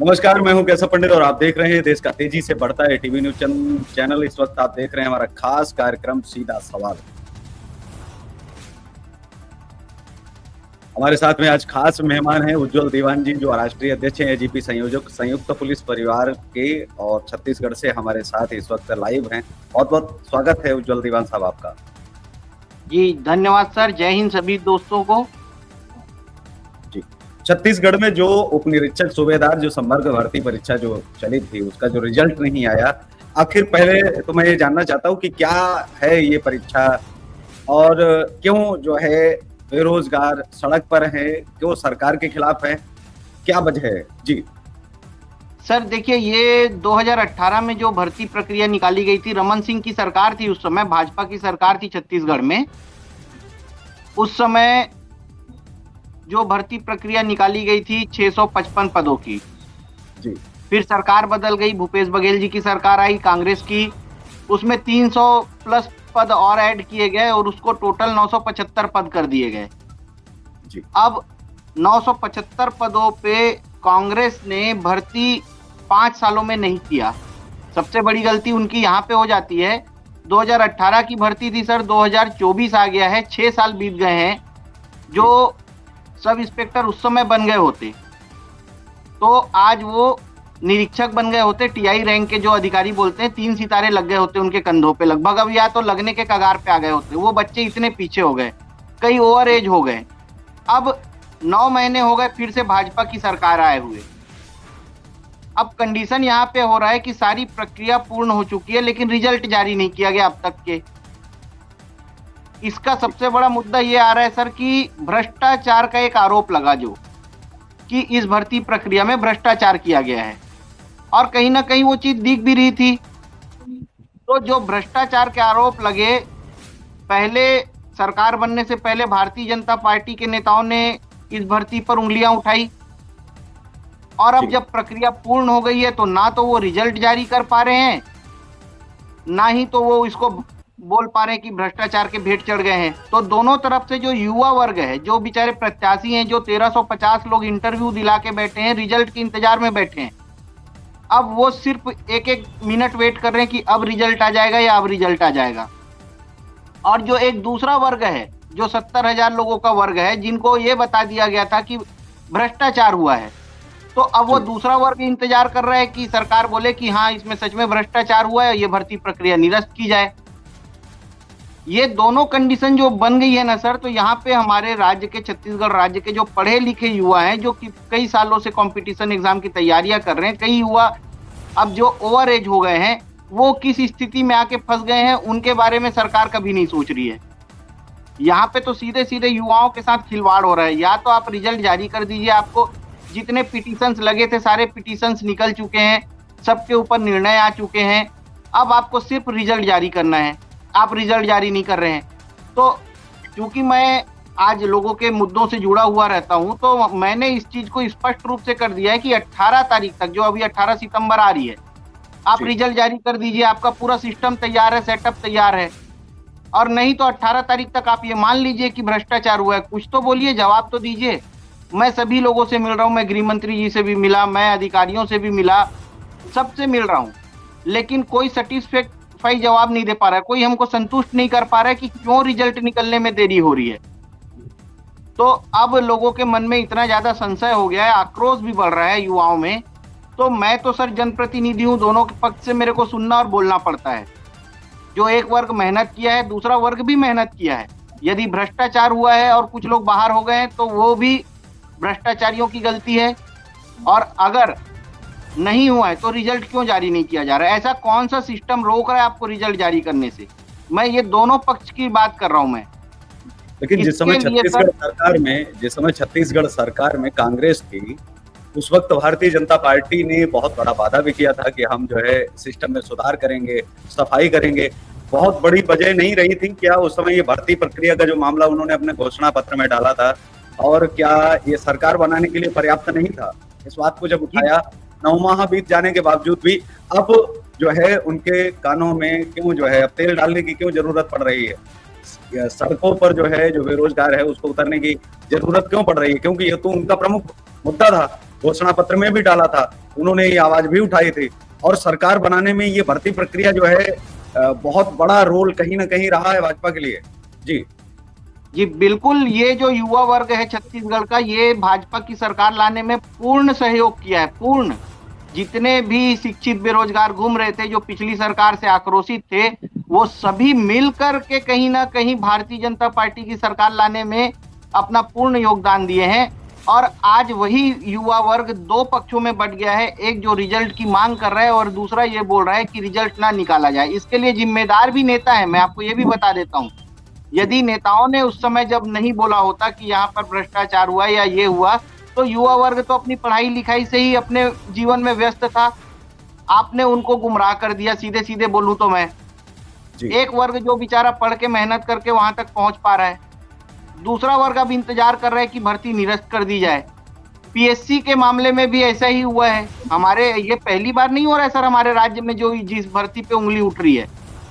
नमस्कार, मैं हूं कैसा पंडित और आप देख रहे हैं देश का तेजी से बढ़ता है टीवी न्यूज चैनल। इस वक्त आप देख रहे हैं हमारा खास कार्यक्रम सीधा सवाल। हमारे साथ में आज खास मेहमान हैं उज्जवल दीवान जी, जो राष्ट्रीय अध्यक्ष हैं एजीपी संयोजक संयुक्त पुलिस परिवार के, और छत्तीसगढ़ से हमारे साथ इस वक्त लाइव हैं। बहुत बहुत स्वागत है उज्जवल दीवान साहब आपका। जी धन्यवाद सर, जय हिंद सभी दोस्तों को। जी, छत्तीसगढ़ में जो उप निरीक्षक सूबेदार जो संवर्ग भर्ती परीक्षा जो चली थी, उसका जो रिजल्ट नहीं आया, आखिर पहले तो मैं ये जानना चाहता हूँ कि क्या है ये परीक्षा और क्यों जो है बेरोजगार सड़क पर है, क्यों सरकार के खिलाफ है, क्या वजह है? जी सर देखिए, ये 2018 में जो भर्ती प्रक्रिया निकाली गई थी, रमन सिंह की सरकार थी उस समय, भाजपा की सरकार थी छत्तीसगढ़ में। उस समय जो भर्ती प्रक्रिया निकाली गई थी 655 पदों की। जी फिर सरकार बदल गई, भूपेश बघेल जी की सरकार आई कांग्रेस की, उसमें 300 प्लस पद और ऐड किए गए और उसको टोटल 975 पद कर दिए गए। जी अब 975 पदों पे कांग्रेस ने भर्ती 5 सालों में नहीं किया। सबसे बड़ी गलती उनकी यहाँ पे हो जाती है। 2018 की भर्ती थी सर, 2024 आ गया है, 6 साल बीत गए हैं। जो सब इंस्पेक्टर उस समय बन गए होते तो आज वो निरीक्षक बन गए होते। टीआई रैंक के जो अधिकारी बोलते हैं, 3 सितारे लग गए होते उनके कंधों पे लगभग, अब या तो लगने के कगार पे आ गए होते। वो बच्चे इतने पीछे हो गए, कई ओवर एज हो गए। अब 9 महीने हो गए फिर से भाजपा की सरकार आए हुए। अब कंडीशन यहाँ पे हो रहा है कि सारी प्रक्रिया पूर्ण हो चुकी है लेकिन रिजल्ट जारी नहीं किया गया अब तक के। इसका सबसे बड़ा मुद्दा ये आ रहा है सर कि भ्रष्टाचार का एक आरोप लगा, जो कि इस भर्ती प्रक्रिया में भ्रष्टाचार किया गया है और कहीं ना कहीं वो चीज दिख भी रही थी। तो जो भ्रष्टाचार के आरोप लगे, पहले सरकार बनने से पहले भारतीय जनता पार्टी के नेताओं ने इस भर्ती पर उंगलियां उठाई और अब जब प्रक्रिया पूर्ण हो गई है तो ना तो वो रिजल्ट जारी कर पा रहे हैं, ना ही तो वो इसको बोल पा रहे हैं कि भ्रष्टाचार के भेंट चढ़ गए हैं। तो दोनों तरफ से जो युवा वर्ग है, जो बेचारे प्रत्याशी हैं, जो 1350 लोग इंटरव्यू दिला के बैठे हैं, रिजल्ट के इंतजार में बैठे हैं, अब वो सिर्फ एक एक मिनट वेट कर रहे हैं कि अब रिजल्ट आ जाएगा या अब रिजल्ट आ जाएगा। और जो एक दूसरा वर्ग है, जो 70,000 लोगों का वर्ग है, जिनको ये बता दिया गया था कि भ्रष्टाचार हुआ है, तो अब वो दूसरा वर्ग इंतजार कर रहा है कि सरकार बोले कि हाँ इसमें सच में भ्रष्टाचार हुआ है, ये भर्ती प्रक्रिया निरस्त की जाए। ये दोनों कंडीशन जो बन गई है ना सर, तो यहाँ पे हमारे राज्य के, छत्तीसगढ़ राज्य के जो पढ़े लिखे युवा हैं, जो कि कई सालों से कंपटीशन एग्जाम की तैयारियां कर रहे हैं, कई युवा अब जो ओवर एज हो गए हैं, वो किस स्थिति में आके फंस गए हैं उनके बारे में सरकार कभी नहीं सोच रही है। यहाँ पे तो सीधे सीधे युवाओं के साथ खिलवाड़ हो रहा है। या तो आप रिजल्ट जारी कर दीजिए, आपको जितने पिटीशंस लगे थे सारे पिटीशंस निकल चुके हैं, सबके ऊपर निर्णय आ चुके हैं, अब आपको सिर्फ रिजल्ट जारी करना है, आप रिजल्ट जारी नहीं कर रहे हैं। तो क्योंकि मैं आज लोगों के मुद्दों से जुड़ा हुआ रहता हूं, तो मैंने इस चीज को स्पष्ट रूप से कर दिया है कि 18 तारीख तक, जो अभी 18 सितंबर आ रही है, आप रिजल्ट जारी कर दीजिए, आपका पूरा सिस्टम तैयार है, सेटअप तैयार है। और नहीं तो 18 तारीख तक आप ये मान लीजिए कि भ्रष्टाचार हुआ है, कुछ तो बोलिए, जवाब तो दीजिए। मैं सभी लोगों से मिल रहा हूं, मैं गृह मंत्री जी से भी मिला, मैं अधिकारियों से भी मिला, सबसे मिल रहा हूं, लेकिन कोई सेटिस्फाई जवाब नहीं दे पा रहा है, कोई हमको संतुष्ट नहीं कर पा रहा है कि क्यों रिजल्ट निकलने में देरी हो रही है। तो अब लोगों के मन में इतना ज्यादा संशय हो गया है, आक्रोश भी बढ़ रहा है युवाओं में। तो मैं तो सर जनप्रतिनिधि हूं, दोनों के पक्ष से मेरे को सुनना और बोलना पड़ता है। जो एक वर्ग मेहनत किया है, दूसरा वर्ग भी मेहनत किया है। यदि भ्रष्टाचार हुआ है और कुछ लोग बाहर हो गए हैं तो वो भी भ्रष्टाचारियों की गलती है, और अगर नहीं हुआ है तो रिजल्ट क्यों जारी नहीं किया जा रहा है? ऐसा कौन सा सिस्टम रोक रहा है आपको रिजल्ट जारी करने से? मैं ये दोनों पक्ष की बात कर रहा हूं मैं। लेकिन जिस समय छत्तीसगढ़ सरकार में कांग्रेस थी, उस वक्त भारतीय जनता पार्टी ने बहुत बड़ा वादा भी किया था कि हम जो है सिस्टम में सुधार करेंगे, सफाई करेंगे। बहुत बड़ी वजह नहीं रही थी क्या उस समय ये भर्ती प्रक्रिया का जो मामला उन्होंने अपने घोषणा पत्र में डाला था, और क्या ये सरकार बनाने के लिए पर्याप्त नहीं था? इस बात को जब उठाया, 9 माह बीत जाने के बावजूद भी अब जो है उनके कानों में क्यों जो है अब तेल डालने की क्यों जरूरत पड़ रही है? सड़कों पर जो है जो बेरोजगार है उसको उतरने की जरूरत क्यों पड़ रही है? क्योंकि ये तो उनका प्रमुख मुद्दा था घोषणा पत्र में भी डाला था, उन्होंने ये आवाज भी उठाई थी। और सरकार बनाने में ये भर्ती प्रक्रिया जो है बहुत बड़ा रोल कहीं ना कहीं रहा है भाजपा के लिए। जी जी बिल्कुल, ये जो युवा वर्ग है छत्तीसगढ़ का, ये भाजपा की सरकार लाने में पूर्ण सहयोग किया है, पूर्ण। जितने भी शिक्षित बेरोजगार घूम रहे थे, जो पिछली सरकार से आक्रोशित थे, वो सभी मिलकर के कहीं ना कहीं भारतीय जनता पार्टी की सरकार लाने में अपना पूर्ण योगदान दिए हैं। और आज वही युवा वर्ग दो पक्षों में बट गया है, एक जो रिजल्ट की मांग कर रहा है और दूसरा ये बोल रहा है कि रिजल्ट ना निकाला जाए। इसके लिए जिम्मेदार भी नेता है, मैं आपको ये भी बता देता हूँ। यदि नेताओं ने उस समय जब नहीं बोला होता कि यहाँ पर भ्रष्टाचार हुआ या ये हुआ, तो युवा वर्ग तो अपनी पढ़ाई लिखाई से ही अपने जीवन में व्यस्त था। आपने उनको गुमराह कर दिया, सीधे सीधे बोलूं तो मैं। एक वर्ग जो बेचारा पढ़ के मेहनत करके वहां तक पहुंच पा रहा है, दूसरा वर्ग अब इंतजार कर रहा है कि भर्ती निरस्त कर दी जाए। पीएससी के मामले में भी ऐसा ही हुआ है हमारे, ये पहली बार नहीं हो रहा है सर हमारे राज्य में जो जिस भर्ती पे उंगली उठ रही है।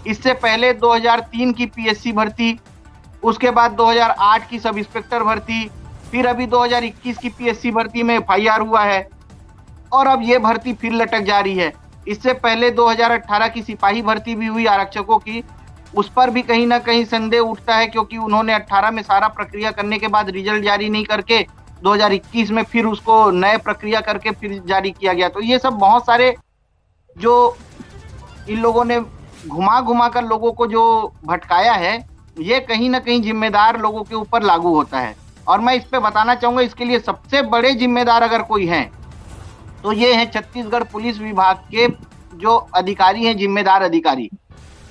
इससे पहले 2003 की पीएससी भर्ती, उसके बाद 2008 की सब इंस्पेक्टर भर्ती, फिर अभी 2021 की पीएससी भर्ती में एफआईआर हुआ है, और अब ये भर्ती फिर लटक जा रही है। इससे पहले 2018 की सिपाही भर्ती भी हुई आरक्षकों की, उस पर भी कहीं ना कहीं संदेह उठता है, क्योंकि उन्होंने 18 में सारा प्रक्रिया करने के बाद रिजल्ट जारी नहीं करके 2021 में फिर उसको नए प्रक्रिया करके फिर जारी किया गया। तो ये सब बहुत सारे जो इन लोगों ने घुमा घुमा कर लोगों को जो भटकाया है, ये कहीं ना कहीं जिम्मेदार लोगों के ऊपर लागू होता है। और मैं इस पे बताना चाहूंगा, इसके लिए सबसे बड़े जिम्मेदार अगर कोई हैं तो ये है छत्तीसगढ़ पुलिस विभाग के जो अधिकारी हैं, जिम्मेदार अधिकारी,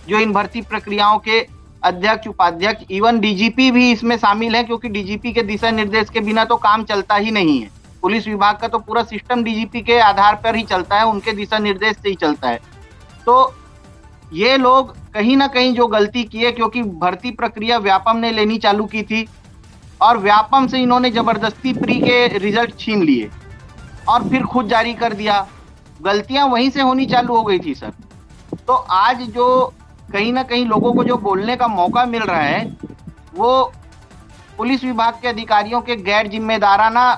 जो इन भर्ती प्रक्रियाओं के अध्यक्ष, उपाध्यक्ष, इवन डीजीपी भी इसमें शामिल है, क्योंकि डीजीपी के दिशा निर्देश के बिना तो काम चलता ही नहीं है। पुलिस विभाग का तो पूरा सिस्टम डीजीपी के आधार पर ही चलता है, उनके दिशा निर्देश से ही चलता है। तो ये लोग कहीं ना कहीं जो गलती की है, क्योंकि भर्ती प्रक्रिया व्यापम ने लेनी चालू की थी और व्यापम से इन्होंने जबरदस्ती प्री के रिजल्ट छीन लिए और फिर खुद जारी कर दिया। गलतियां वहीं से होनी चालू हो गई थी सर। तो आज जो कहीं ना कहीं लोगों को जो बोलने का मौका मिल रहा है, वो पुलिस विभाग के अधिकारियों के गैर जिम्मेदाराना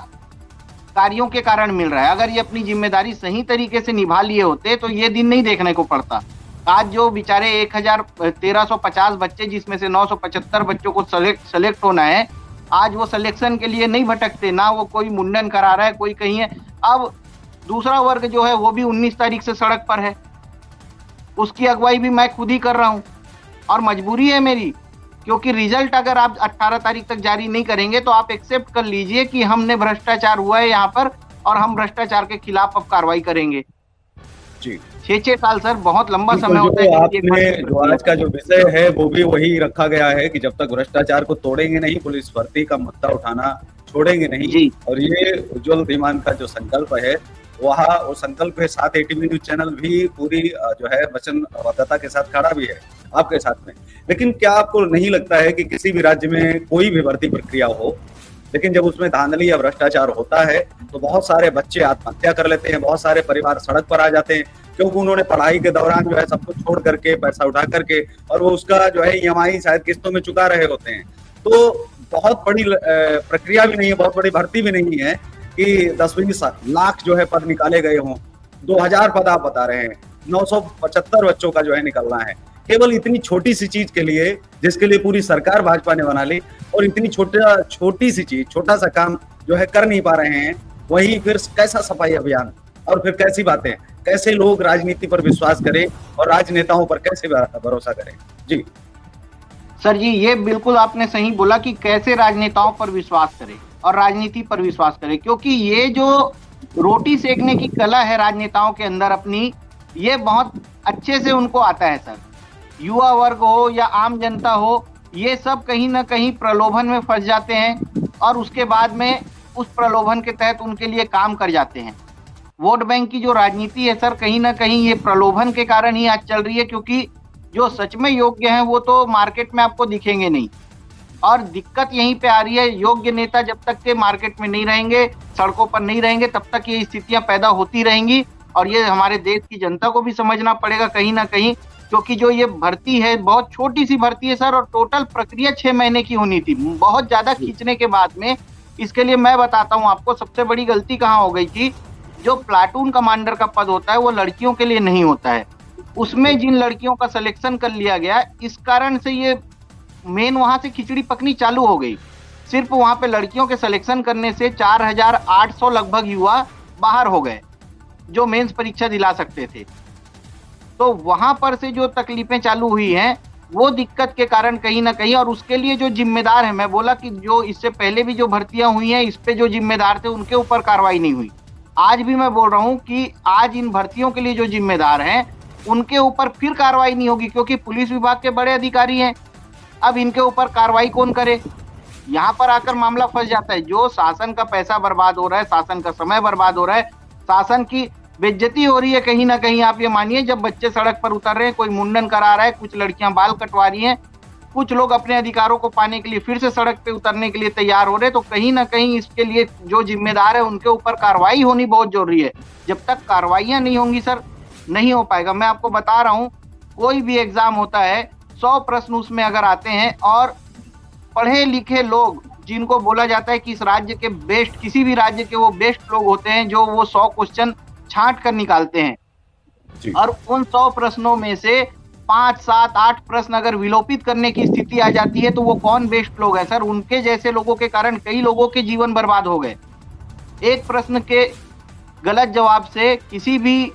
कार्यों के कारण मिल रहा है। अगर ये अपनी जिम्मेदारी सही तरीके से निभा लिए होते तो ये दिन नहीं देखने को पड़ता। आज जो बेचारे 1350 बच्चे, जिसमें से 975 बच्चों को सेलेक्ट होना है, आज वो सिलेक्शन के लिए नहीं भटकते, ना वो कोई मुंडन करा रहा है, कोई कहीं है। अब दूसरा वर्ग जो है वो भी 19 तारीख से सड़क पर है, उसकी अगुवाई भी मैं खुद ही कर रहा हूँ और मजबूरी है मेरी, क्योंकि रिजल्ट अगर आप 18 तारीख तक जारी नहीं करेंगे तो आप एक्सेप्ट कर लीजिए कि हमने भ्रष्टाचार हुआ है यहाँ पर और हम भ्रष्टाचार के खिलाफ अब कार्रवाई करेंगे। जी 6 साल सर बहुत लंबा समय होता है। आपने जो आज का जो विषय है वो भी वही रखा गया है कि जब तक भ्रष्टाचार को तोड़ेंगे नहीं, पुलिस भर्ती का मुद्दा उठाना छोड़ेंगे नहीं। और ये उज्जवल धीमान का जो संकल्प है, वहाँ वो संकल्प के साथ एटीवी न्यूज चैनल भी पूरी जो है वचनबद्धता के साथ खड़ा भी है आपके साथ में। लेकिन क्या आपको नहीं लगता है कि किसी भी राज्य में कोई भी भर्ती प्रक्रिया हो, लेकिन जब उसमें धांधली या भ्रष्टाचार होता है तो बहुत सारे बच्चे आत्महत्या कर लेते हैं, बहुत सारे परिवार सड़क पर आ जाते हैं, क्योंकि उन्होंने पढ़ाई के दौरान जो है सब कुछ छोड़ करके, पैसा उठा करके, और वो उसका जो है ईएमआई शायद किस्तों में चुका रहे होते हैं। तो बहुत बड़ी प्रक्रिया भी नहीं है, बहुत बड़ी भर्ती भी नहीं है कि 10-20 लाख जो है पद निकाले गए हों। 2000 पद आप बता रहे हैं, 975 बच्चों का जो है निकलना है, केवल इतनी छोटी सी चीज के लिए, जिसके लिए पूरी सरकार भाजपा ने बना ली, और इतनी छोटी सी चीज, छोटा सा काम जो है कर नहीं पा रहे हैं। वही फिर कैसा सफाई अभियान, और फिर कैसी बातें, कैसे लोग राजनीति पर विश्वास करें और राजनेताओं पर कैसे भरोसा करें। जी सर जी, ये बिल्कुल आपने सही बोला कि कैसे राजनेताओं पर विश्वास करें और राजनीति पर विश्वास करें, क्योंकि ये जो रोटी सेकने की कला है राजनेताओं के अंदर अपनी, ये बहुत अच्छे से उनको आता है सर। युवा वर्ग हो या आम जनता हो, ये सब कहीं ना कहीं प्रलोभन में फंस जाते हैं और उसके बाद में उस प्रलोभन के तहत उनके लिए काम कर जाते हैं। वोट बैंक की जो राजनीति है सर, कहीं ना कहीं ये प्रलोभन के कारण ही आज चल रही है, क्योंकि जो सच में योग्य हैं वो तो मार्केट में आपको दिखेंगे नहीं। और दिक्कत यहीं पे आ रही है, योग्य नेता जब तक के मार्केट में नहीं रहेंगे, सड़कों पर नहीं रहेंगे, तब तक ये स्थितियां पैदा होती रहेंगी। और ये हमारे देश की जनता को भी समझना पड़ेगा कहीं ना कहीं, क्योंकि जो ये भर्ती है बहुत छोटी सी भर्ती है सर, और टोटल प्रक्रिया 6 महीने की होनी थी। बहुत ज्यादा खींचने के बाद में इसके लिए मैं बताता हूँ आपको सबसे बड़ी गलती कहाँ हो गई थी। जो प्लाटून कमांडर का पद होता है वो लड़कियों के लिए नहीं होता है, उसमें जिन लड़कियों का सिलेक्शन कर लिया गया, इस कारण से ये मेन वहां से खिचड़ी पकनी चालू हो गई। सिर्फ वहां पे लड़कियों के सिलेक्शन करने से 4800 लगभग युवा बाहर हो गए जो मेंस परीक्षा दिला सकते थे। तो वहां पर से जो तकलीफें चालू हुई हैं वो दिक्कत के कारण कहीं ना कहीं, और उसके लिए जो जिम्मेदार है, मैं बोला कि जो इससे पहले भी जो भर्तियां हुई हैं इस पे जो जिम्मेदार थे उनके ऊपर कार्रवाई नहीं हुई। आज भी मैं बोल रहा हूं कि आज इन भर्तियों के लिए जो जिम्मेदार हैं उनके ऊपर फिर कार्रवाई नहीं होगी, क्योंकि पुलिस विभाग के बड़े अधिकारी हैं। अब इनके ऊपर कार्रवाई कौन करे? यहाँ पर आकर मामला फंस जाता है। जो शासन का पैसा बर्बाद हो रहा है, शासन का समय बर्बाद हो रहा है, शासन की बेइज्जती हो रही है कहीं ना कहीं। आप ये मानिए, जब बच्चे सड़क पर उतर रहे हैं, कोई मुंडन करा रहा है, कुछ लड़कियां बाल कटवा रही हैं, कुछ लोग अपने अधिकारों को पाने के लिए फिर से सड़क पे उतरने के लिए तैयार हो रहे हैं, तो कहीं ना कहीं इसके लिए जो जिम्मेदार है उनके ऊपर कार्रवाई होनी बहुत जरूरी है। जब तक कार्रवाइयां नहीं होंगी सर, नहीं हो पाएगा। मैं आपको बता रहा हूं, कोई भी एग्जाम होता है, 100 प्रश्न उसमें अगर आते हैं और पढ़े लिखे लोग जिनको बोला जाता है कि इस राज्य के बेस्ट, किसी भी राज्य के वो बेस्ट लोग होते हैं जो वो 100 क्वेश्चन छांट कर निकालते हैं, और उन 100 प्रश्नों में से 5, 7, 8 प्रश्न अगर विलोपित करने की स्थिति आ जाती है तो वो कौन बेस्ट लोग हैं सर? उनके जैसे लोगों के कारण कई लोगों के जीवन बर्बाद हो गए। एक प्रश्न के गलत जवाब से किसी भी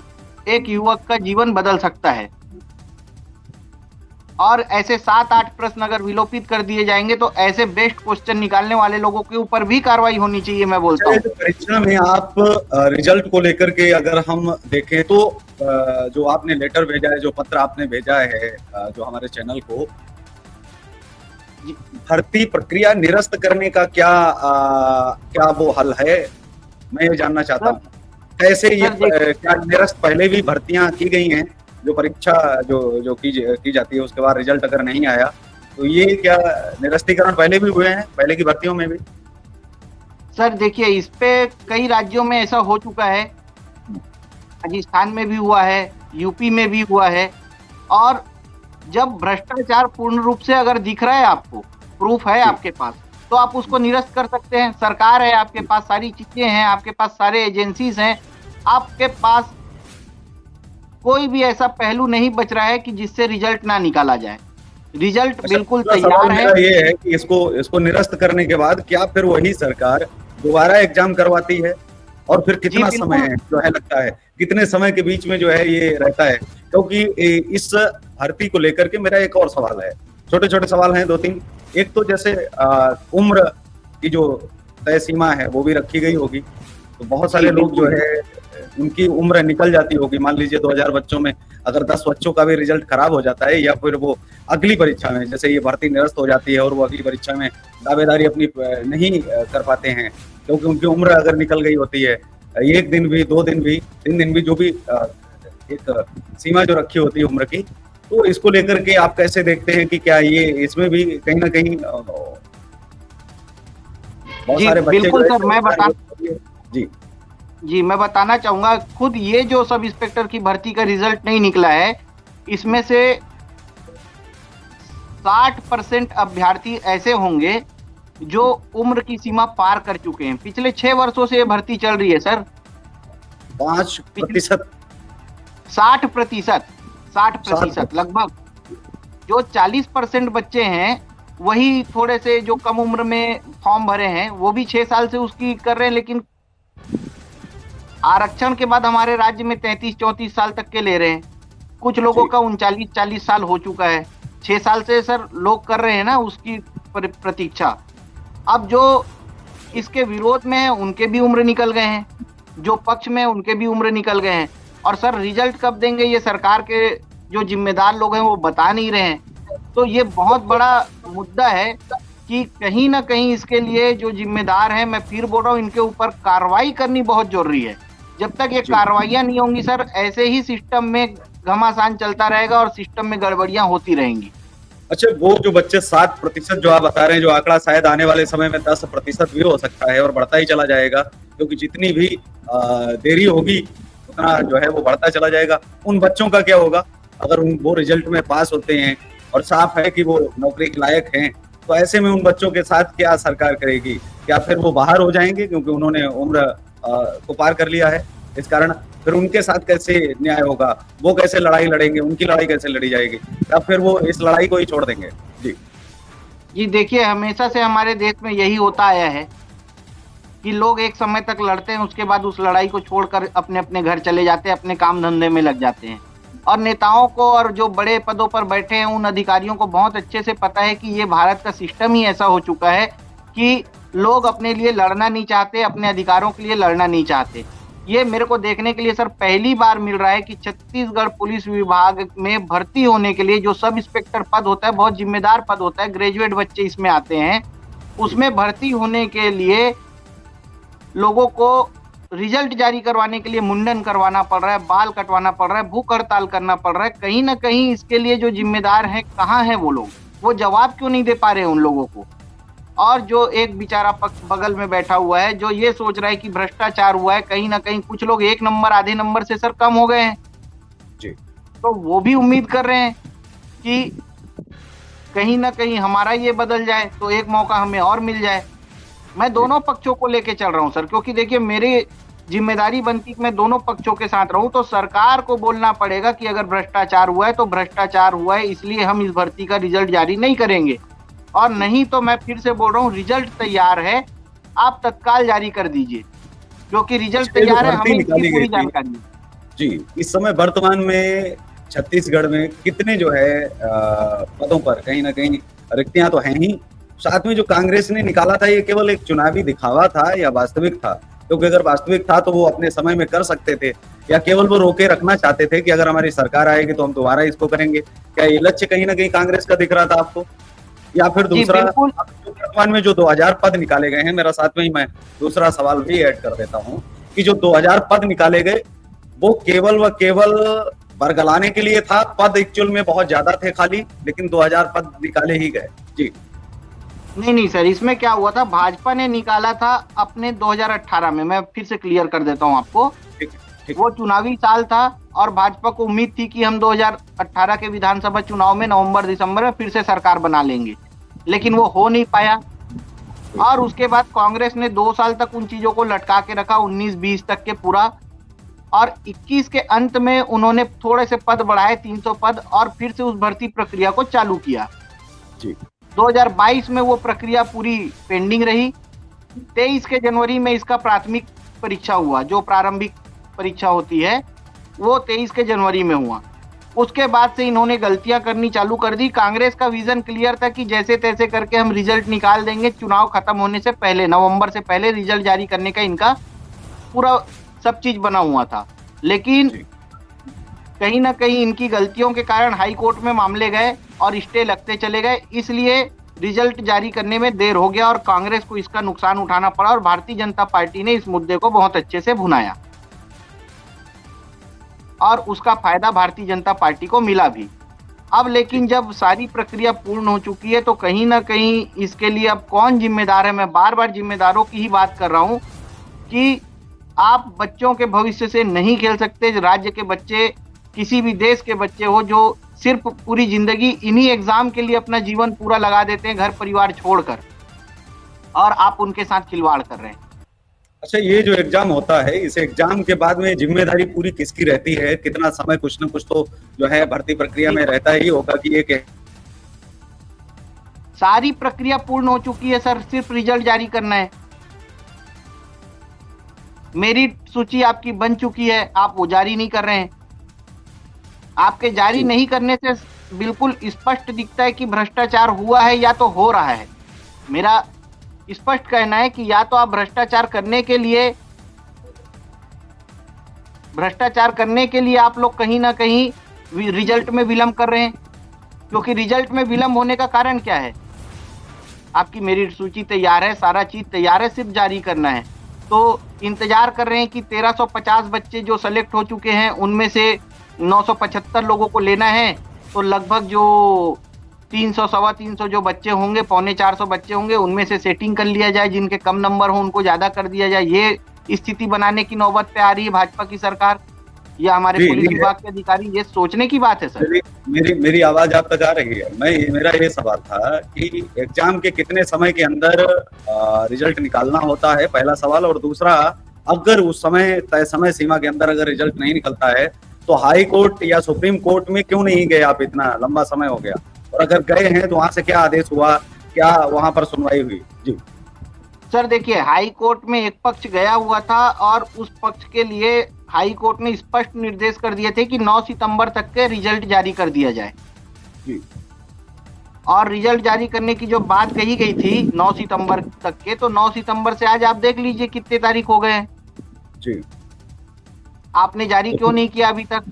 एक युवक का जीवन बदल सकता है, और ऐसे 7-8 प्रश्न अगर विलोपित कर दिए जाएंगे तो ऐसे बेस्ट क्वेश्चन निकालने वाले लोगों के ऊपर भी कार्रवाई होनी चाहिए, मैं बोलता हूँ। परीक्षा में आप रिजल्ट को लेकर के अगर हम देखें तो जो आपने लेटर भेजा है, जो पत्र आपने भेजा है जो हमारे चैनल को, भर्ती प्रक्रिया निरस्त करने का क्या वो हल है? मैं ये जानना चाहता हूँ कैसे ये क्या निरस्त, पहले भी भर्तियां की गई हैं, जो परीक्षा जो की जाती है उसके बाद रिजल्ट अगर नहीं आया तो ये क्या निरस्तीकरण पहले भी हुए हैं, पहले की भर्तियों में भी? सर देखिए, इस पे कई राज्यों में ऐसा हो चुका है, राजस्थान में भी हुआ है, यूपी में भी हुआ है। और जब भ्रष्टाचार पूर्ण रूप से अगर दिख रहा है, आपको प्रूफ है आपके पास, तो आप उसको निरस्त कर सकते हैं। सरकार है आपके पास, सारी चीजें हैं आपके पास, सारे एजेंसीज हैं आपके पास, कोई भी ऐसा पहलू नहीं बच रहा है कि जिससे रिजल्ट ना निकाला जाए। रिजल्ट बिल्कुल तैयार है। ये है कि इसको निरस्त करने के बाद क्या फिर वही सरकार दोबारा एग्जाम करवाती है? और फिर कितना समय है जो है लगता है, कितने समय के बीच में जो है ये रहता है? क्योंकि इस भर्ती को लेकर के मेरा एक और सवाल है, छोटे छोटे सवाल हैं 2-3। एक तो जैसे उम्र की जो तय सीमा है वो भी रखी गई होगी, तो बहुत सारे लोग जो है उनकी उम्र निकल जाती होगी। मान लीजिए 2000 बच्चों में अगर 10 बच्चों का भी रिजल्ट खराब हो जाता है, या फिर वो अगली परीक्षा में, जैसे ये भर्ती निरस्त हो जाती है और वो अगली परीक्षा में दावेदारी अपनी नहीं कर पाते हैं क्योंकि उनकी उम्र अगर निकल गई होती है, 1 दिन भी, 2 दिन भी, 3 दिन भी, जो भी एक सीमा जो रखी होती है उम्र की, तो इसको लेकर के आप कैसे देखते हैं कि क्या ये इसमें भी कहीं ना कहीं बहुत सारे बच्चे? बिल्कुल सर, मैं जी मैं बताना चाहूंगा, खुद ये जो सब इंस्पेक्टर की भर्ती का रिजल्ट नहीं निकला है, इसमें से 60% अभ्यर्थी ऐसे होंगे जो उम्र की सीमा पार कर चुके हैं। पिछले 6 वर्षों से ये भर्ती चल रही है सर। 5%, 60% लगभग। जो 40% बच्चे हैं वही थोड़े से जो कम उम्र में फॉर्म भरे हैं, वो भी 6 साल से उसकी कर रहे हैं, लेकिन आरक्षण के बाद हमारे राज्य में 33-34 साल तक के ले रहे हैं। कुछ लोगों का 39-40 साल हो चुका है। 6 साल से सर लोग कर रहे हैं ना उसकी प्रतीक्षा। अब जो इसके विरोध में है उनके भी उम्र निकल गए हैं, जो पक्ष में उनके भी उम्र निकल गए हैं। और सर रिजल्ट कब देंगे ये सरकार के जो जिम्मेदार लोग हैं वो बता नहीं रहे हैं। तो ये बहुत बड़ा मुद्दा है कि कहीं ना कहीं इसके लिए जो जिम्मेदार हैं, मैं फिर बोल रहा हूँ, इनके ऊपर कार्रवाई करनी बहुत जरूरी है। जब तक ये कार्रवाइयां नहीं होंगी सर, ऐसे ही सिस्टम में घमासान चलता रहेगा और सिस्टम में गड़बड़ियां होती रहेंगी। अच्छा, वो जो बच्चे 60% जो आप बता रहे हैं, जो आंकड़ा शायद आने वाले समय में 10% भी हो सकता है और बढ़ता ही चला जाएगा, क्योंकि जितनी भी देरी होगी उतना जो है वो बढ़ता चला जाएगा। उन बच्चों का क्या होगा अगर वो रिजल्ट में पास होते हैं और साफ है कि वो नौकरी के लायक हैं, तो ऐसे में उन बच्चों के साथ क्या सरकार करेगी? क्या फिर वो बाहर हो जाएंगे क्योंकि उन्होंने उम्र को पार कर लिया है? इस कारण फिर उनके साथ कैसे न्याय होगा? वो कैसे लड़ाई लड़ेंगे? उनकी लड़ाई कैसे लड़ी जाएगी? या फिर वो इस लड़ाई को ही छोड़ देंगे? जी जी देखिए, हमेशा से हमारे देश में यही होता आया है कि लोग एक समय तक लड़ते हैं, उसके बाद उस लड़ाई को छोड़कर अपने अपने घर चले जाते हैं, अपने काम धंधे में लग जाते हैं। और नेताओं को और जो बड़े पदों पर बैठे हैं उन अधिकारियों को बहुत अच्छे से पता है कि ये भारत का सिस्टम ही ऐसा हो चुका है कि लोग अपने लिए लड़ना नहीं चाहते, अपने अधिकारों के लिए लड़ना नहीं चाहते। ये मेरे को देखने के लिए सर पहली बार मिल रहा है कि छत्तीसगढ़ पुलिस विभाग में भर्ती होने के लिए जो सब इंस्पेक्टर पद होता है, बहुत जिम्मेदार पद होता है, ग्रेजुएट बच्चे इसमें आते हैं, उसमें भर्ती होने के लिए लोगों को रिजल्ट जारी करवाने के लिए मुंडन करवाना पड़ रहा है, बाल कटवाना पड़ रहा है, भूख हड़ताल करना पड़ रहा है। कहीं ना कहीं इसके लिए जो जिम्मेदार हैं, कहाँ हैं वो लोग? वो जवाब क्यों नहीं दे पा रहे हैं उन लोगों को? और जो एक बेचारा बगल में बैठा हुआ है जो ये सोच रहा है कि भ्रष्टाचार हुआ है, कहीं ना कहीं कुछ लोग एक नंबर आधे नंबर से सर कम हो गए हैं, जी तो वो भी उम्मीद कर रहे हैं कि कहीं ना कहीं हमारा ये बदल जाए तो एक मौका हमें और मिल जाए। मैं दोनों पक्षों को लेके चल रहा हूं सर, क्योंकि देखिए मेरी जिम्मेदारी बनती कि मैं दोनों पक्षों के साथ रहूं। तो सरकार को बोलना पड़ेगा कि अगर भ्रष्टाचार हुआ है तो भ्रष्टाचार हुआ है, इसलिए हम इस भर्ती का रिजल्ट जारी नहीं करेंगे, और नहीं तो मैं फिर से बोल रहा हूं रिजल्ट तैयार है, आप तत्काल जारी कर दीजिए, क्योंकि रिजल्ट इसमें जो तैयार है, भर्ती हमें निकाली इसकी गई पूरी थी, जानकारी है। जी इस समय वर्तमान में छत्तीसगढ़ में कितने जो है पदों पर कहीं ना कहीं रिक्तियां तो हैं ही, साथ में जो कांग्रेस ने निकाला था ये केवल एक चुनावी दिखावा था या वास्तविक था? क्योंकि अगर वास्तविक था तो वो अपने समय में कर सकते थे, या केवल वो रोके रखना चाहते थे कि अगर हमारी सरकार आएगी तो हम दोबारा इसको करेंगे? क्या ये लक्ष्य कहीं ना कहीं कांग्रेस का दिख रहा था आपको? या फिर जी दूसरा, बिल्कुल। वर्तमान में जो 2000 पद निकाले गए हैं, मेरा साथ में ही मैं दूसरा सवाल भी ऐड कर देता हूं कि जो 2000 पद निकाले गए वो केवल व केवल बरगलाने के लिए था? पद एक्चुअल में बहुत ज्यादा थे खाली, लेकिन 2000 पद निकाले ही गए। जी नहीं नहीं सर, इसमें क्या हुआ था, भाजपा ने निकाला था अपने 2018 में, मैं फिर से क्लियर कर देता हूं आपको। ठीक ठीक। वो चुनावी साल था और भाजपा को उम्मीद थी कि हम 2018 के विधानसभा चुनाव में नवंबर दिसंबर में फिर से सरकार बना लेंगे, लेकिन वो हो नहीं पाया। और उसके बाद कांग्रेस ने 2 साल तक उन चीजों को लटका के रखा, 19-20 तक के पूरा, और 21 के अंत में उन्होंने थोड़े से पद बढ़ाए, 300 पद, और फिर से उस भर्ती प्रक्रिया को चालू किया। जी 2022 में वो प्रक्रिया पूरी पेंडिंग रही। 23 के जनवरी में इसका प्राथमिक परीक्षा हुआ, जो प्रारंभिक परीक्षा होती है वो 23 के जनवरी में हुआ। उसके बाद से इन्होंने गलतियां करनी चालू कर दी। कांग्रेस का विजन क्लियर था कि जैसे तैसे करके हम रिजल्ट निकाल देंगे, चुनाव खत्म होने से पहले, नवंबर से पहले रिजल्ट जारी करने का इनका पूरा सब चीज बना हुआ था। लेकिन कहीं ना कहीं इनकी गलतियों के कारण हाई कोर्ट में मामले गए और स्टे लगते चले गए, इसलिए रिजल्ट जारी करने में देर हो गया और कांग्रेस को इसका नुकसान उठाना पड़ा, और भारतीय जनता पार्टी ने इस मुद्दे को बहुत अच्छे से भुनाया और उसका फायदा भारतीय जनता पार्टी को मिला भी। अब लेकिन जब सारी प्रक्रिया पूर्ण हो चुकी है तो कहीं ना कहीं इसके लिए अब कौन जिम्मेदार है? मैं बार बार जिम्मेदारों की ही बात कर रहा हूं कि आप बच्चों के भविष्य से नहीं खेल सकते। राज्य के बच्चे, किसी भी देश के बच्चे हो, जो सिर्फ पूरी जिंदगी इन्हीं एग्जाम के लिए अपना जीवन पूरा लगा देते हैं घर परिवार छोड़कर, और आप उनके साथ खिलवाड़ कर रहे हैं। अच्छा, ये जो एग्जाम होता है, इस एग्जाम के बाद में जिम्मेदारी पूरी किसकी रहती है? कितना समय कुछ ना कुछ तो जो है भर्ती प्रक्रिया में रहता ही होगा कि ये सारी प्रक्रिया पूर्ण हो चुकी है सर, सिर्फ रिजल्ट जारी करना है। मेरिट सूची आपकी बन चुकी है, आप वो जारी नहीं कर रहे हैं। आपके जारी नहीं करने से बिल्कुल स्पष्ट दिखता है कि भ्रष्टाचार हुआ है या तो हो रहा है। मेरा स्पष्ट कहना है कि या तो आप भ्रष्टाचार करने के लिए आप लोग कहीं ना कहीं रिजल्ट में विलंब कर रहे हैं, क्योंकि रिजल्ट में विलंब होने का कारण क्या है? आपकी मेरिट सूची तैयार है, सारा चीज तैयार है, सिर्फ जारी करना है। तो इंतजार कर रहे हैं कि 1350 बच्चे जो सेलेक्ट हो चुके हैं उनमें से 975 लोगों को लेना है, तो लगभग जो 300 सवा 300 जो बच्चे होंगे, 350 बच्चे होंगे, उनमें से सेटिंग कर लिया जाए, जिनके कम नंबर हो उनको ज्यादा कर दिया जाए। ये स्थिति बनाने की नौबत पे आ रही है भाजपा की सरकार। या हमारे जी पुलिस नहीं, विभाग के अधिकारी, ये सोचने की बात है सर। मेरी मेरी मेरी आवाज आप तक आ रही है? मेरा ये सवाल था कि एग्जाम के कितने समय के अंदर रिजल्ट निकालना होता है, पहला सवाल। और दूसरा, अगर उस समय तय समय सीमा के अंदर अगर रिजल्ट नहीं निकलता है तो हाई कोर्ट या सुप्रीम कोर्ट में क्यों नहीं गए आप? इतना लंबा समय हो गया, और अगर गए हैं तो वहां से क्या आदेश हुआ, क्या वहां पर सुनवाई हुई? जी सर देखिए, हाई कोर्ट में एक पक्ष गया हुआ था और उस पक्ष के लिए हाई कोर्ट ने स्पष्ट निर्देश कर दिए थे कि 9 सितंबर तक के रिजल्ट जारी कर दिया जाए। जी और रिजल्ट जारी करने की जो बात कही गई थी 9 सितंबर तक के, तो 9 सितंबर से आज आप देख लीजिए कितने तारीख हो गए हैं। जी आपने जारी क्यों नहीं किया अभी तक?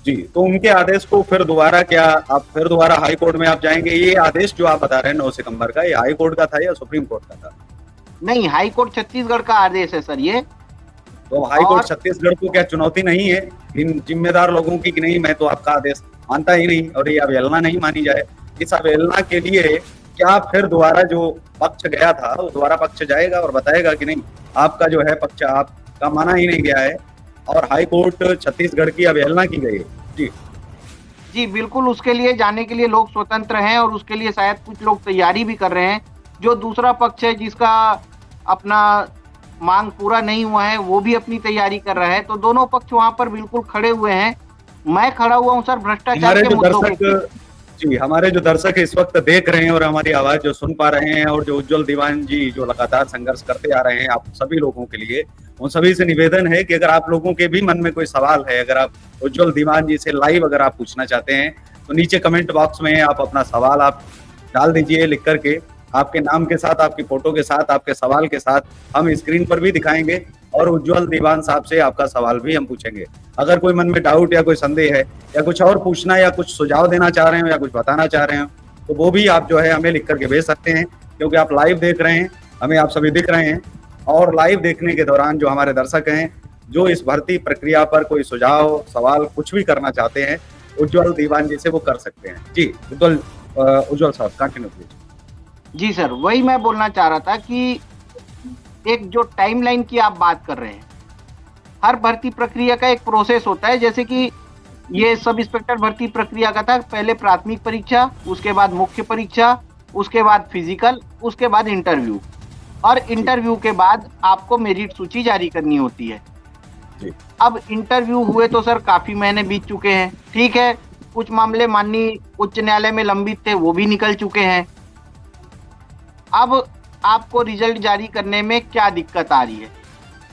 जी तो उनके आदेश को फिर दोबारा, क्या आप फिर दोबारा हाई कोर्ट में आप जाएंगे? ये आदेश जो आप बता रहे हैं 9 सितंबर का, ये हाई कोर्ट का था या सुप्रीम कोर्ट का था? नहीं, हाई कोर्ट छत्तीसगढ़ का आदेश है सर ये। तो हाई कोर्ट और छत्तीसगढ़ को क्या चुनौती नहीं है इन जिम्मेदार लोगों की कि नहीं, मैं तो आपका आदेश मानता ही नहीं, और ये अवहेलना नहीं मानी जाए? इस अवहेलना के लिए क्या फिर दोबारा जो पक्ष गया था वो दोबारा पक्ष जाएगा और बताएगा कि नहीं, आपका जो है पक्ष आपका माना ही नहीं गया है और हाई कोर्ट छत्तीसगढ़ की अवहेलना की गई है? जी जी बिल्कुल, उसके लिए जाने के लिए लोग स्वतंत्र हैं और उसके लिए शायद कुछ लोग तैयारी भी कर रहे हैं। जो दूसरा पक्ष है जिसका अपना मांग पूरा नहीं हुआ है, वो भी अपनी तैयारी कर रहा है। तो दोनों पक्ष वहां पर बिल्कुल खड़े हुए हैं। मैं खड़ा हुआ हूं सर भ्रष्टाचार हमारे के जो मुद्दों के पीछे। दर्शक जी हमारे जो दर्शक इस वक्त देख रहे हैं और हमारी आवाज जो सुन पा रहे हैं, और जो उज्जवल दीवान जी जो लगातार संघर्ष करते आ रहे हैं आप सभी लोगों के लिए, उन सभी से निवेदन है कि अगर आप लोगों के भी मन में कोई सवाल है, अगर आप उज्जवल दीवान जी से लाइव अगर आप पूछना चाहते हैं तो नीचे कमेंट बॉक्स में आप अपना सवाल आप डाल दीजिए लिख करके, आपके नाम के साथ, आपकी फोटो के साथ, आपके सवाल के साथ। हम स्क्रीन पर भी दिखाएंगे और उज्जवल दीवान साहब से आपका सवाल भी हम पूछेंगे। अगर कोई मन में डाउट या कोई संदेह है या कुछ और पूछना या कुछ सुझाव देना चाह रहे हो या कुछ बताना चाह रहे हो तो वो भी आप जो है हमें लिख करके भेज सकते हैं, क्योंकि आप लाइव देख रहे हैं, हमें आप सभी दिख रहे हैं। और लाइव देखने के दौरान जो हमारे दर्शक हैं जो इस भर्ती प्रक्रिया पर कोई सुझाव, सवाल कुछ भी करना चाहते हैं उज्जवल दीवान जी से वो कर सकते हैं। जी उज्जवल साहब कंटिन्यू प्लीज। जी सर, वही मैं बोलना चाह रहा था कि एक जो टाइमलाइन की आप बात कर रहे हैं, हर भर्ती प्रक्रिया का एक प्रोसेस होता है। जैसे कि ये सब इंस्पेक्टर भर्ती प्रक्रिया का था, पहले प्राथमिक परीक्षा, उसके बाद मुख्य परीक्षा, उसके बाद फिजिकल, उसके बाद इंटरव्यू, और इंटरव्यू के बाद आपको मेरिट सूची जारी करनी होती है। जी अब इंटरव्यू हुए तो सर काफी महीने बीत चुके हैं, ठीक है। कुछ मामले माननीय उच्च न्यायालय में लंबित थे, वो भी निकल चुके हैं। अब आपको रिजल्ट जारी करने में क्या दिक्कत आ रही है,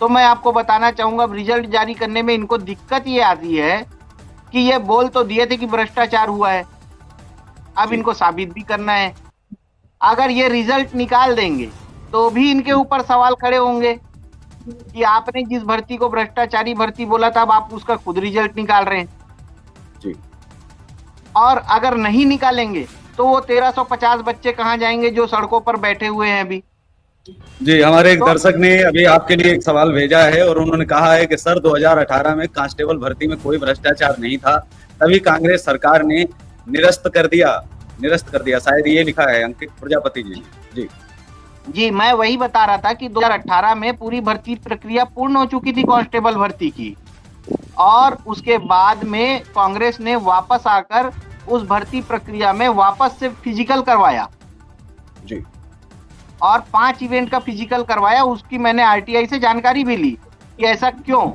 तो मैं आपको बताना चाहूंगा। अब रिजल्ट जारी करने में इनको दिक्कत ये आती है कि ये बोल तो दिए थे कि भ्रष्टाचार हुआ है, अब इनको साबित भी करना है। अगर ये रिजल्ट निकाल देंगे तो भी इनके ऊपर सवाल खड़े होंगे कि आपने जिस भर्ती को भ्रष्टाचारी भर्ती बोला था, अब आप उसका खुद रिजल्ट निकाल रहे हैं। जी और अगर नहीं निकालेंगे तो वो 1350 बच्चे कहाँ जाएंगे जो सड़कों पर बैठे हुए हैं अभी। जी हमारे एक तो दर्शक ने अभी आपके लिए एक सवाल भेजा है और उन्होंने कहा है कि सर 2018 में कांस्टेबल भर्ती में कोई भ्रष्टाचार नहीं था, तभी कांग्रेस सरकार ने निरस्त कर दिया, शायद ये लिखा है अंकित प्रजापति जी। जी जी, मैं वही बता रहा था कि 2018 में पूरी भर्ती प्रक्रिया पूर्ण हो चुकी थी कांस्टेबल भर्ती की, और उसके बाद में कांग्रेस ने वापस आकर उस भर्ती प्रक्रिया में वापस से फिजिकल करवाया, जी और 5 इवेंट का फिजिकल करवाया। उसकी मैंने आरटीआई से जानकारी भी ली कि ऐसा क्यों।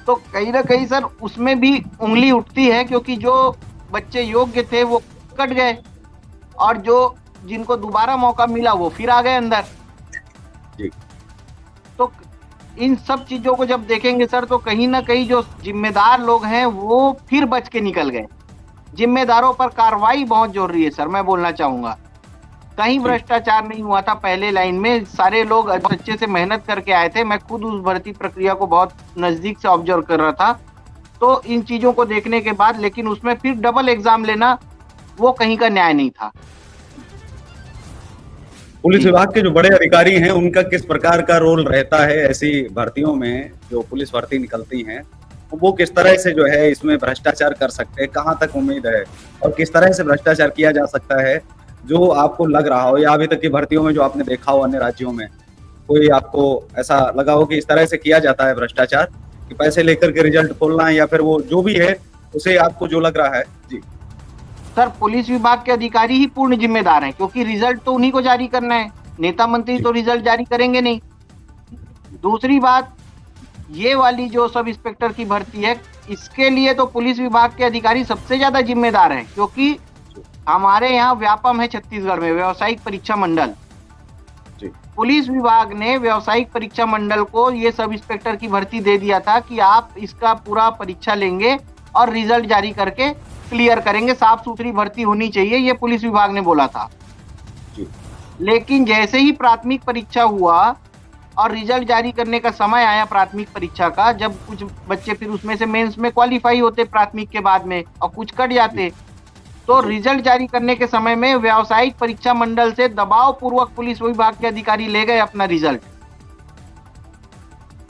तो कहीं ना कहीं सर उसमें भी उंगली उठती है, क्योंकि जो बच्चे योग्य थे वो कट गए और जो जिनको दोबारा मौका मिला वो फिर आ गए अंदर। जी तो इन सब चीजों को जब देखेंगे सर, तो कहीं ना कहीं जो जिम्मेदार लोग हैं वो फिर बच के निकल गए। जिम्मेदारों पर कार्रवाई बहुत जरूरी है सर, मैं बोलना चाहूंगा। कहीं भ्रष्टाचार नहीं हुआ था, पहले लाइन में सारे लोग अच्छे से मेहनत करके आए थे। मैं खुद उस भर्ती प्रक्रिया को बहुत नजदीक से ऑब्जर्व कर रहा था। तो इन चीजों को देखने के बाद, लेकिन उसमें फिर डबल एग्जाम लेना वो कहीं का न्याय नहीं था। पुलिस विभाग के जो बड़े अधिकारी हैं उनका किस प्रकार का रोल रहता है ऐसी भर्तियों में, जो पुलिस भर्ती निकलती हैं, वो किस तरह से जो है इसमें भ्रष्टाचार कर सकते हैं, कहाँ तक उम्मीद है और किस तरह से भ्रष्टाचार किया जा सकता है, जो आपको लग रहा हो या अभी तक की भर्तियों में जो आपने देखा हो अन्य राज्यों में, कोई आपको ऐसा लगा हो कि इस तरह से किया जाता है भ्रष्टाचार? कि पैसे लेकर के रिजल्ट खोलना, या फिर वो जो भी है उसे आपको जो लग रहा है? जी सर, पुलिस विभाग के अधिकारी ही पूर्ण जिम्मेदार हैं, क्योंकि रिजल्ट तो उन्हीं को जारी करना है, नेता मंत्री जी तो रिजल्ट जारी करेंगे नहीं। दूसरी बात, ये वाली जो सब इंस्पेक्टर की भर्ती है, इसके लिए तो पुलिस विभाग के अधिकारी सबसे ज्यादा जिम्मेदार हैं, क्योंकि हमारे यहाँ व्यापम है छत्तीसगढ़ में व्यावसायिक परीक्षा मंडल। जी पुलिस विभाग ने व्यावसायिक परीक्षा मंडल को ये सब इंस्पेक्टर की भर्ती दे दिया था कि आप इसका पूरा परीक्षा लेंगे और रिजल्ट जारी करके क्लियर करेंगे, साफ सुथरी भर्ती होनी चाहिए, ये पुलिस विभाग ने बोला था। जी लेकिन जैसे ही प्राथमिक परीक्षा हुआ और रिजल्ट जारी करने का समय आया प्राथमिक परीक्षा का, जब कुछ बच्चे फिर उसमें से मेंस में क्वालिफाई होते प्राथमिक के बाद में और कुछ कट जाते, तो रिजल्ट जारी करने के समय में व्यावसायिक परीक्षा मंडल से दबाव पूर्वक पुलिस विभाग के अधिकारी ले गए अपना रिजल्ट।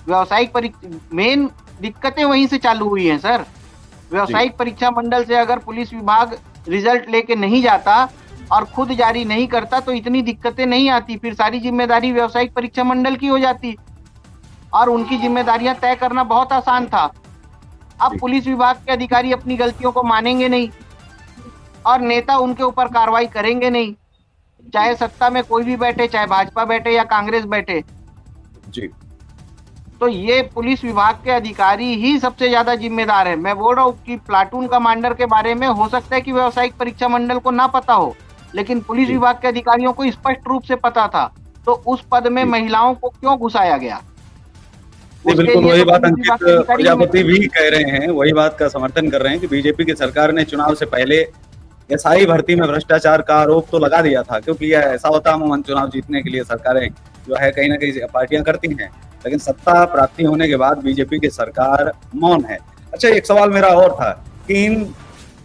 व्यावसायिक परीक्षा मेन दिक्कतें वहीं से चालू हुई हैं सर। व्यावसायिक परीक्षा मंडल से अगर पुलिस विभाग रिजल्ट लेके नहीं जाता और खुद जारी नहीं करता तो इतनी दिक्कतें नहीं आती, फिर सारी जिम्मेदारी व्यावसायिक परीक्षा मंडल की हो जाती और उनकी जिम्मेदारियां तय करना बहुत आसान था। अब पुलिस विभाग के अधिकारी अपनी गलतियों को मानेंगे नहीं और नेता उनके ऊपर कार्रवाई करेंगे नहीं, चाहे सत्ता में कोई भी बैठे, चाहे भाजपा बैठे या कांग्रेस बैठे। जी तो ये पुलिस विभाग के अधिकारी ही सबसे ज्यादा जिम्मेदार है। मैं बोल रहा हूँ कि प्लाटून कमांडर के बारे में हो सकता है कि व्यावसायिक परीक्षा मंडल को ना पता हो, लेकिन पुलिस विभाग के अधिकारियों को स्पष्ट रूप से पता था। तो उस पद में महिलाओं को क्यों घुसाया गया? बिल्कुल वही बात अंकित प्रजापति भी कह रहे हैं, वही बात का समर्थन कर रहे हैं कि बीजेपी की सरकार ने चुनाव से पहले एसआई भर्ती में भ्रष्टाचार का आरोप तो लगा दिया था, क्योंकि यह ऐसा होता है अमूमन चुनाव जीतने के लिए सरकारें जो है कहीं ना कहीं पार्टियां करती हैं, लेकिन सत्ता प्राप्ति होने के बाद बीजेपी की सरकार मौन है। अच्छा, एक सवाल मेरा और था कि इन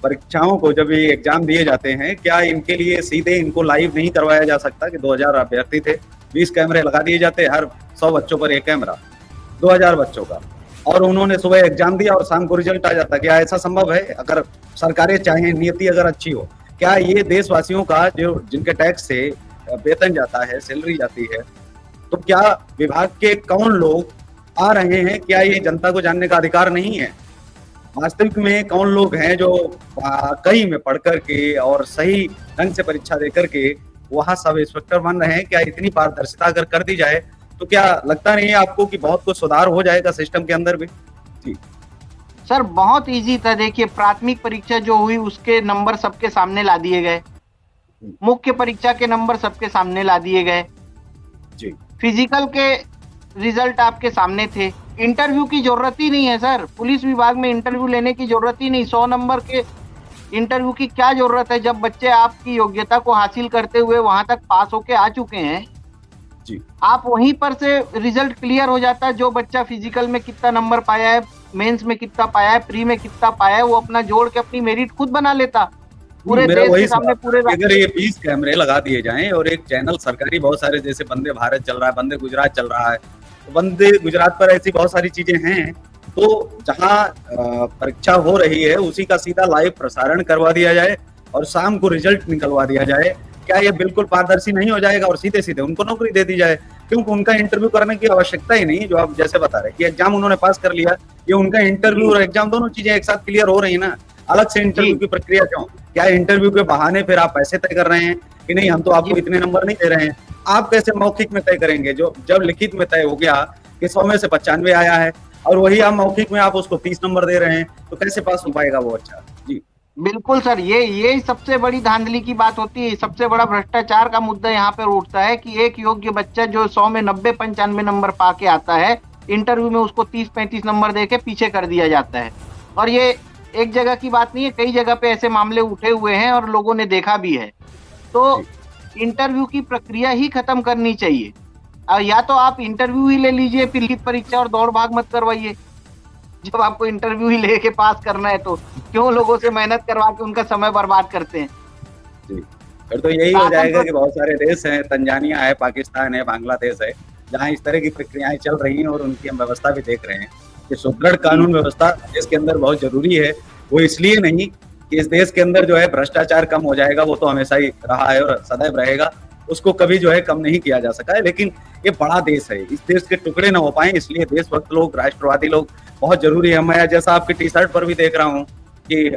परीक्षाओं को जब ये एग्जाम दिए जाते हैं, क्या इनके लिए सीधे इनको लाइव नहीं करवाया जा सकता? कि 2000 अभ्यर्थी थे, 20 कैमरे लगा दिए जाते, हर 100 बच्चों पर एक कैमरा, 2000 बच्चों का, और उन्होंने सुबह एग्जाम दिया और शाम को रिजल्ट आ जाता। क्या ऐसा संभव है? अगर सरकारें चाहें, नियति अगर अच्छी हो, क्या ये देशवासियों का जो जिनके टैक्स से वेतन जाता है, सैलरी जाती है, तो क्या विभाग के कौन लोग आ रहे हैं? क्या ये जनता को जानने का अधिकार नहीं है? वास्तविक में कौन लोग हैं जो कई में पढ़ करके और सही ढंग से परीक्षा दे करके वहां सब इंस्पेक्टर बन रहे हैं? क्या इतनी पारदर्शिता अगर कर दी जाए तो क्या लगता नहीं है आपको कि बहुत कुछ सुधार हो जाएगा सिस्टम के अंदर भी? जी सर, बहुत इजी था। देखिए, प्राथमिक परीक्षा जो हुई उसके नंबर सबके सामने ला दिए गए, मुख्य परीक्षा के नंबर सबके सामने ला दिए गए, जी फिजिकल के रिजल्ट आपके सामने थे। इंटरव्यू की जरूरत ही नहीं है सर, पुलिस विभाग में इंटरव्यू लेने की जरूरत ही नहीं। 100 नंबर के इंटरव्यू की क्या जरूरत है जब बच्चे आपकी योग्यता को हासिल करते हुए वहां तक पास होके आ चुके हैं। जी आप वहीं पर से रिजल्ट क्लियर हो जाता है। जो बच्चा फिजिकल में कितना नंबर पाया है, मेंस में कितना पाया है, प्री में कितना पाया है, वो अपना जोड़ के अपनी मेरिट खुद बना लेता पूरे देश के सामने। पूरे अगर ये 20 कैमरे लगा दिए जाएं और एक चैनल सरकारी बहुत सारे, जैसे वंदे भारत चल रहा है, वंदे गुजरात चल रहा है, तो वंदे गुजरात पर ऐसी बहुत सारी चीजें हैं, तो जहां परीक्षा हो रही है उसी का सीधा लाइव प्रसारण करवा दिया जाए और शाम को रिजल्ट निकलवा दिया जाए, क्या ये बिल्कुल पारदर्शी नहीं हो जाएगा? और सीधे सीधे उनको नौकरी दे दी जाए, क्योंकि उनका इंटरव्यू करने की आवश्यकता ही नहीं। जो आप जैसे बता रहे कि एग्जाम उन्होंने पास कर लिया, ये उनका इंटरव्यू और एग्जाम दोनों चीजें एक साथ क्लियर हो रही है ना, अलग से इंटरव्यू की प्रक्रिया क्यों? क्या इंटरव्यू के बहाने फिर आप पैसे तय कर रहे हैं कि नहीं हम तो आपको इतने नंबर नहीं दे रहे हैं? आप कैसे मौखिक में तय करेंगे? जो जब लिखित में तय हो गया कि 100 में से 95 आया है और वही आप मौखिक में आप उसको 30 नंबर दे रहे हैं, तो कैसे पास हो पाएगा वो? अच्छा जी बिल्कुल सर, ये सबसे बड़ी धांधली की बात होती है। सबसे बड़ा भ्रष्टाचार का मुद्दा यहाँ पे उठता है कि एक योग्य बच्चा जो 100 में 90-95 नंबर पा के आता है, इंटरव्यू में उसको 30-35 नंबर दे के पीछे कर दिया जाता है। और ये एक जगह की बात नहीं है, कई जगह पे ऐसे मामले उठे हुए हैं और लोगों ने देखा भी है। तो इंटरव्यू की प्रक्रिया ही खत्म करनी चाहिए। या तो आप इंटरव्यू ही ले लीजिए, फिर लिखित परीक्षा और दौड़ भाग मत करवाइए। जब आपको इंटरव्यू ही लेके पास करना है तो क्यों लोगों से मेहनत करवा के उनका समय बर्बाद करते हैं? जी, फिर तो यही हो जाएगा कि बहुत सारे देश हैं, तंजानिया है, पाकिस्तान है, बांग्लादेश है, जहाँ इस तरह की प्रक्रियाएं चल रही हैं और उनकी हम व्यवस्था भी देख रहे हैं कि सुदृढ़ कानून व्यवस्था देश के अंदर बहुत जरूरी है। वो इसलिए नहीं कि इस देश के अंदर जो है भ्रष्टाचार कम हो जाएगा, वो तो हमेशा ही रहा है और सदैव रहेगा। उसको कभी जो है कम नहीं किया जा सका है। लेकिन ये बड़ा देश है, इस देश के टुकड़े ना हो पाए, इसलिए देशभक्त लोग, राष्ट्रवादी लोग बहुत जरूरी है। मैं जैसा आपके टी शर्ट पर भी देख रहा हूँ कि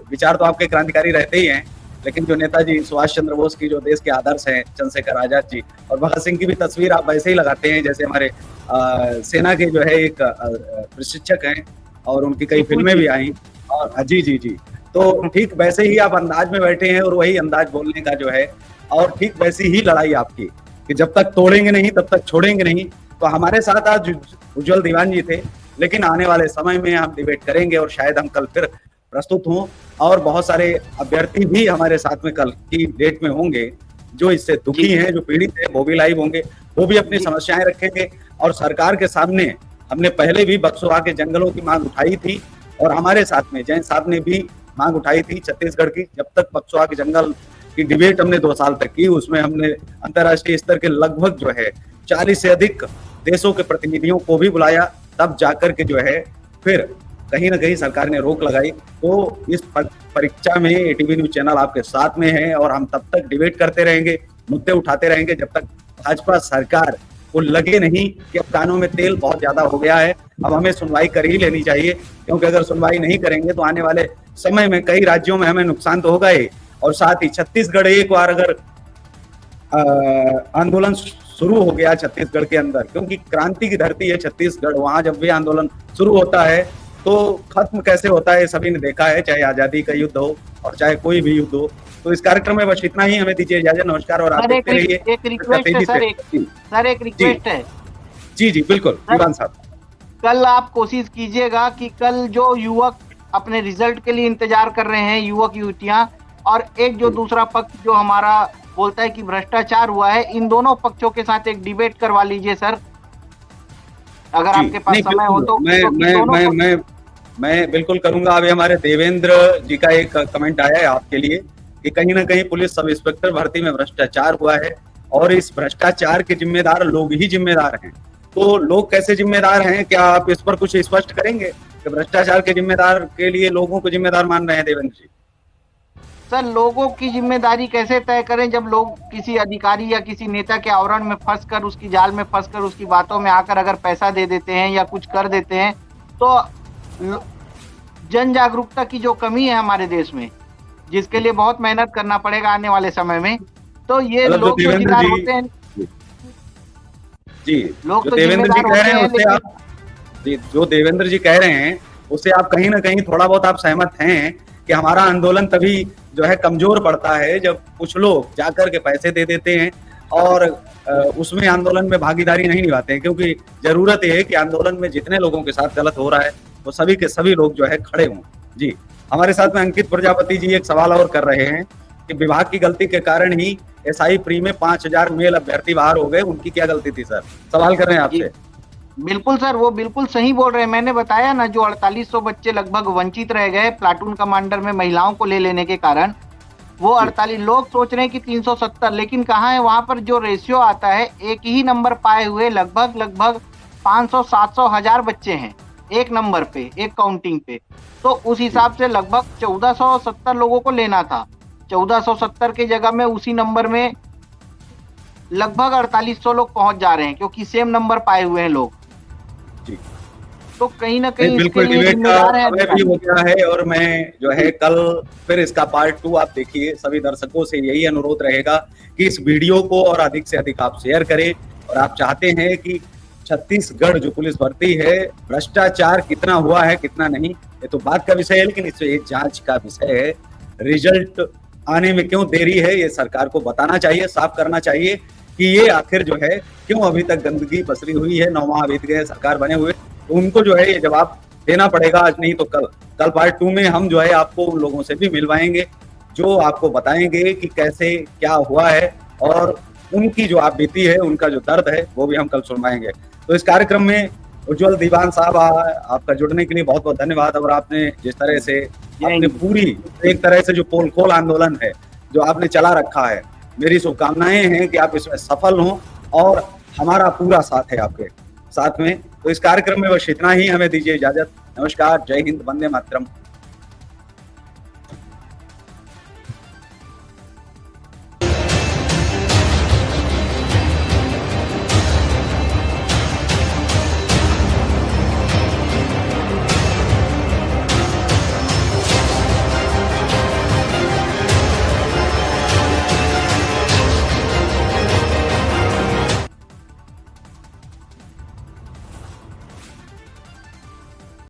विचार तो आपके क्रांतिकारी रहते ही हैं, लेकिन जो नेताजी सुभाष चंद्र बोस की जो देश के आदर्श हैं, चंद्रशेखर आजाद जी और भगत सिंह की भी तस्वीर आप वैसे ही लगाते हैं जैसे हमारे सेना के जो है एक प्रशिक्षक हैं और उनकी कई फिल्में भी आई। और जी जी जी, तो ठीक वैसे ही आप अंदाज में बैठे हैं और वही अंदाज बोलने का जो है, और ठीक वैसी ही लड़ाई आपकी कि जब तक तोड़ेंगे नहीं तब तक छोड़ेंगे नहीं। तो हमारे साथ आज उज्जवल दीवान जी थे, लेकिन आने वाले समय में हम डिबेट करेंगे और शायद हम कल फिर प्रस्तुत हों, और बहुत सारे अभ्यर्थी भी हमारे साथ में कल की डेट में होंगे जो इससे दुखी हैं, जो पीड़ित हैं, वो भी लाइव होंगे, वो भी अपनी समस्याएं रखेंगे। और सरकार के सामने हमने पहले भी बक्सवा के जंगलों की मांग उठाई थी, और हमारे साथ में जैन साहब ने भी मांग उठाई थी छत्तीसगढ़ की। जब तक बक्सवा के जंगल की डिबेट हमने 2 साल तक की, उसमें हमने अंतर्राष्ट्रीय स्तर के लगभग जो है 40 से अधिक देशों के प्रतिनिधियों को भी बुलाया, तब जाकर के जो है फिर कहीं ना कहीं सरकार ने रोक लगाई। तो इस परीक्षा में एटीवी न्यूज चैनल आपके साथ में है, और हम तब तक डिबेट करते रहेंगे, मुद्दे उठाते रहेंगे जब तक भाजपा सरकार को लगे नहीं कि अब कानों में तेल बहुत ज्यादा हो गया है, अब हमें सुनवाई कर ही लेनी चाहिए। क्योंकि अगर सुनवाई नहीं करेंगे तो आने वाले समय में कई राज्यों में हमें नुकसान तो होगा ही, और साथ ही छत्तीसगढ़ एक बार अगर आंदोलन शुरू हो गया छत्तीसगढ़ के अंदर, क्योंकि क्रांति की धरती है छत्तीसगढ़, वहां जब भी आंदोलन शुरू होता है तो खत्म कैसे होता है सभी ने देखा है, चाहे आजादी का युद्ध हो और चाहे कोई भी युद्ध हो। तो इस कार्यक्रम में बस इतना ही, हमें दीजिए इजाजत, नमस्कार। और आप देखते रहिए। एक रिक्वेस्ट है सर, एक रिक्वेस्ट है। जी जी बिल्कुल दीवान साहब, कल आप कोशिश कीजिएगा कि कल जो युवक अपने रिजल्ट के लिए इंतजार कर रहे हैं, युवक युवतियां, और एक जो दूसरा पक्ष जो हमारा बोलता है कि भ्रष्टाचार हुआ है, इन दोनों पक्षों के साथ एक डिबेट करवा लीजिए सर, अगर आपके पास समय हो तो। मैं बिल्कुल करूंगा। अभी हमारे देवेंद्र जी का एक कमेंट आया है आपके लिए कि कहीं ना कहीं पुलिस सब इंस्पेक्टर भर्ती में भ्रष्टाचार हुआ है, और इस भ्रष्टाचार के जिम्मेदार लोग ही जिम्मेदार हैं। तो लोग कैसे जिम्मेदार हैं, क्या आप इस पर कुछ स्पष्ट करेंगे कि भ्रष्टाचार के जिम्मेदार के लिए लोगों को जिम्मेदार मान रहे हैं देवेंद्र जी? सर, लोगों की जिम्मेदारी कैसे तय करें जब लोग किसी अधिकारी या किसी नेता के आवरण में फंसकर, उसकी जाल में फंसकर, उसकी बातों में आकर अगर पैसा दे देते हैं या कुछ कर देते हैं, तो जन जागरूकता की जो कमी है हमारे देश में, जिसके लिए बहुत मेहनत करना पड़ेगा आने वाले समय में, तो ये लोग जो जिम्मेदार होते हैं जी, लोग तो देवेंद्र जी कह रहे हैं उससे आप जी, जो देवेंद्र जी कह रहे हैं उससे आप कहीं ना कहीं थोड़ा बहुत आप सहमत हैं कि हमारा आंदोलन तभी जो है कमजोर पड़ता है जब कुछ लोग जाकर के पैसे दे देते हैं और उसमें आंदोलन में भागीदारी नहीं निभाते हैं। क्योंकि जरूरत ये है कि आंदोलन में जितने लोगों के साथ गलत हो रहा है वो सभी के सभी लोग जो है खड़े हों। जी, हमारे साथ में अंकित प्रजापति जी एक सवाल और कर रहे हैं कि विभाग की गलती के कारण ही एसआई प्री में 5000 मेल अभ्यर्थी बाहर हो गए, उनकी क्या गलती थी सर? सवाल कर रहे हैं आपसे। बिल्कुल सर, वो बिल्कुल सही बोल रहे हैं। मैंने बताया ना, जो 4800 बच्चे लगभग वंचित रह गए प्लाटून कमांडर में महिलाओं को ले लेने के कारण, वो 48 लोग सोच रहे हैं कि 370, लेकिन कहाँ है वहां पर जो रेशियो आता है, एक ही नंबर पाए हुए लगभग 500, 700, 1000 बच्चे हैं एक नंबर पे, एक काउंटिंग पे। तो उस हिसाब से लगभग 1470 लोगों को लेना था। 1470 के जगह में उसी नंबर में लगभग 4800 लोग पहुंच जा रहे हैं, क्योंकि सेम नंबर पाए हुए हैं लोग। तो कहीं ना कहीं बिल्कुल डिबेट का समय भी हो गया है, और मैं जो है कल फिर इसका पार्ट 2 आप देखिए। सभी दर्शकों से यही अनुरोध रहेगा कि इस वीडियो को और अधिक से अधिक आप शेयर करें। और आप चाहते हैं कि छत्तीसगढ़ जो पुलिस भर्ती है, भ्रष्टाचार कितना हुआ है कितना नहीं, ये तो बात का विषय है, लेकिन इसमें एक जांच का विषय है। रिजल्ट आने में क्यों देरी है ये सरकार को बताना चाहिए, साफ करना चाहिए कि ये आखिर जो है क्यों अभी तक गंदगी पसरी हुई है। 9 माह बीत गए सरकार बने हुए, तो उनको जो है ये जवाब देना पड़ेगा, आज नहीं तो कल पार्ट 2 में हम जो है आपको उन लोगों से भी मिलवाएंगे जो आपको बताएंगे कि कैसे क्या हुआ है, और उनकी जो आप बीती है, उनका जो दर्द है, वो भी हम कल सुनवाएंगे। तो इस कार्यक्रम में उज्जवल दीवान साहब, आपका जुड़ने के लिए बहुत बहुत धन्यवाद। और आपने जिस तरह से आपने पूरी एक तरह से जो पोल खोल आंदोलन है जो आपने चला रखा है, मेरी शुभकामनाएं हैं कि आप इसमें सफल हों, और हमारा पूरा साथ है आपके साथ में। तो इस कार्यक्रम में बस इतना ही, हमें दीजिए इजाजत। नमस्कार, जय हिंद, वंदे मातरम।